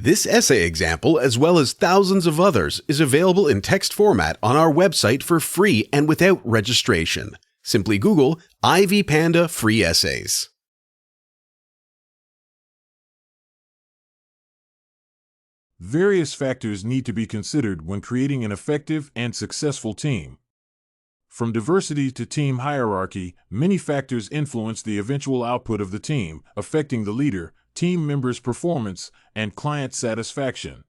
This essay example, as well as thousands of others, is available in text format on our website for free and without registration. Simply Google Ivy Panda Free Essays. Various factors need to be considered when creating an effective and successful team. From diversity to team hierarchy, many factors influence the eventual output of the team, affecting the leader, team members' performance, and client satisfaction.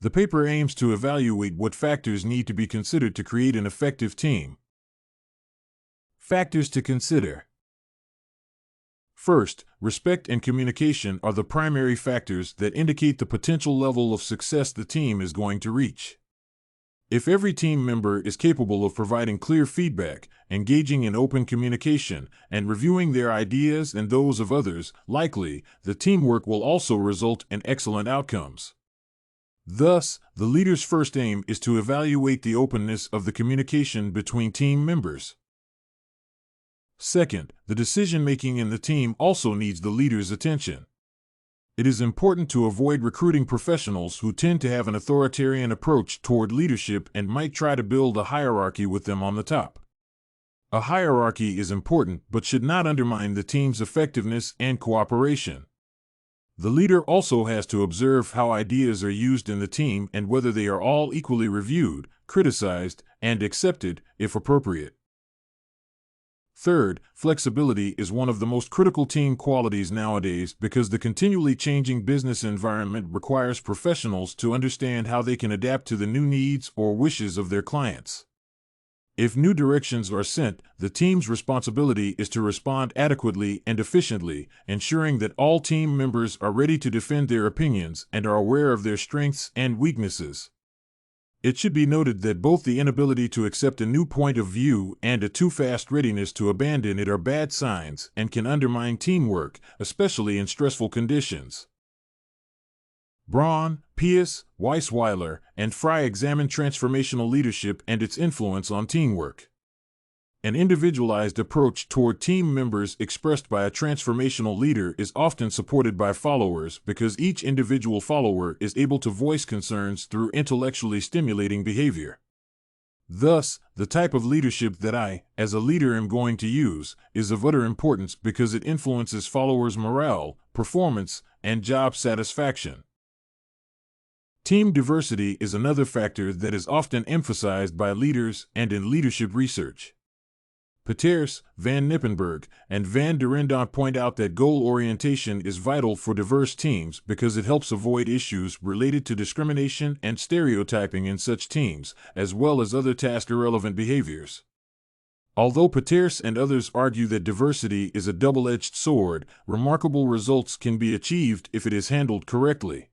The paper aims to evaluate what factors need to be considered to create an effective team. Factors to consider. First, respect and communication are the primary factors that indicate the potential level of success the team is going to reach. If every team member is capable of providing clear feedback, engaging in open communication, and reviewing their ideas and those of others, likely, the teamwork will also result in excellent outcomes. Thus, the leader's first aim is to evaluate the openness of the communication between team members. Second, the decision-making in the team also needs the leader's attention. It is important to avoid recruiting professionals who tend to have an authoritarian approach toward leadership and might try to build a hierarchy with them on the top. A hierarchy is important but should not undermine the team's effectiveness and cooperation. The leader also has to observe how ideas are used in the team and whether they are all equally reviewed, criticized, and accepted, if appropriate. Third, flexibility is one of the most critical team qualities nowadays because the continually changing business environment requires professionals to understand how they can adapt to the new needs or wishes of their clients. If new directions are sent, the team's responsibility is to respond adequately and efficiently, ensuring that all team members are ready to defend their opinions and are aware of their strengths and weaknesses. It should be noted that both the inability to accept a new point of view and a too fast readiness to abandon it are bad signs and can undermine teamwork, especially in stressful conditions. Braun, Peus, Weisweiler, and Frey examined transformational leadership and its influence on teamwork. An individualized approach toward team members expressed by a transformational leader is often supported by followers because each individual follower is able to voice concerns through intellectually stimulating behavior. Thus, the type of leadership that I, as a leader, am going to use is of utter importance because it influences followers' morale, performance, and job satisfaction. Team diversity is another factor that is often emphasized by leaders and in leadership research. Pieterse, van Knippenberg, and van Dierendonck point out that goal orientation is vital for diverse teams because it helps avoid issues related to discrimination and stereotyping in such teams, as well as other task-irrelevant behaviors. Although Pieterse and others argue that diversity is a double-edged sword, remarkable results can be achieved if it is handled correctly.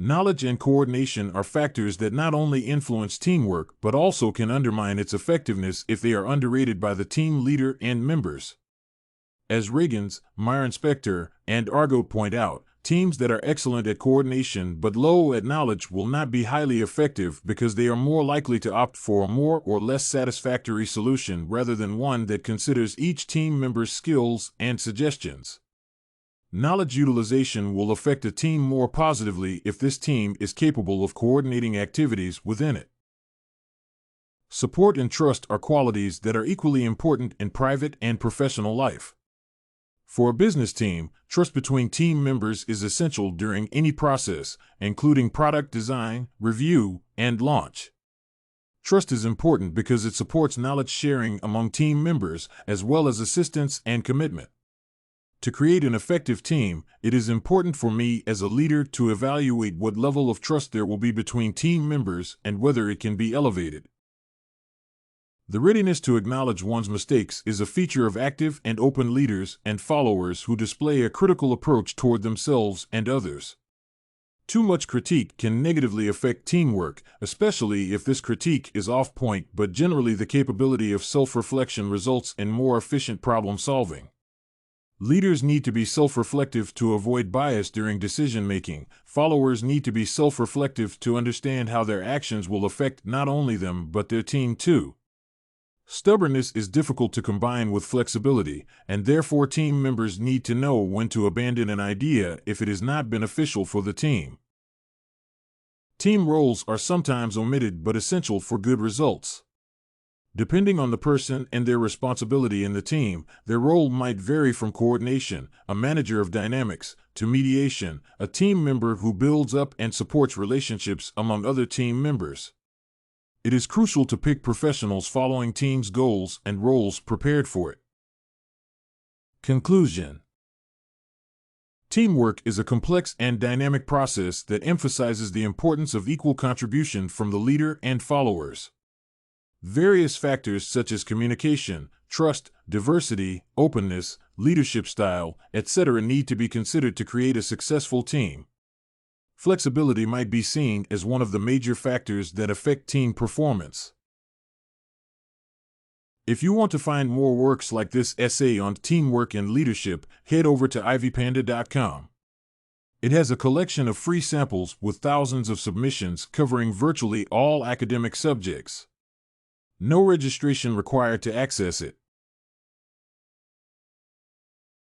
Knowledge and coordination are factors that not only influence teamwork but also can undermine its effectiveness if they are underrated by the team leader and members. As Reagans, Myron Spector, and Argot point out, teams that are excellent at coordination but low at knowledge will not be highly effective because they are more likely to opt for a more or less satisfactory solution rather than one that considers each team member's skills and suggestions. Knowledge utilization will affect a team more positively if this team is capable of coordinating activities within it. Support and trust are qualities that are equally important in private and professional life. For a business team, trust between team members is essential during any process, including product design, review, and launch. Trust is important because it supports knowledge sharing among team members as well as assistance and commitment. To create an effective team, it is important for me as a leader to evaluate what level of trust there will be between team members and whether it can be elevated. The readiness to acknowledge one's mistakes is a feature of active and open leaders and followers who display a critical approach toward themselves and others. Too much critique can negatively affect teamwork, especially if this critique is off-point, but generally the capability of self-reflection results in more efficient problem-solving. Leaders need to be self-reflective to avoid bias during decision-making. Followers need to be self-reflective to understand how their actions will affect not only them but their team too. Stubbornness is difficult to combine with flexibility, and therefore team members need to know when to abandon an idea if it is not beneficial for the team. Team roles are sometimes omitted but essential for good results. Depending on the person and their responsibility in the team, their role might vary from coordination, a manager of dynamics, to mediation, a team member who builds up and supports relationships among other team members. It is crucial to pick professionals following team's goals and roles prepared for it. Conclusion. Teamwork is a complex and dynamic process that emphasizes the importance of equal contribution from the leader and followers. Various factors such as communication, trust, diversity, openness, leadership style, etc. need to be considered to create a successful team. Flexibility might be seen as one of the major factors that affect team performance. If you want to find more works like this essay on teamwork and leadership, head over to ivypanda.com. It has a collection of free samples with thousands of submissions covering virtually all academic subjects. No registration required to access it.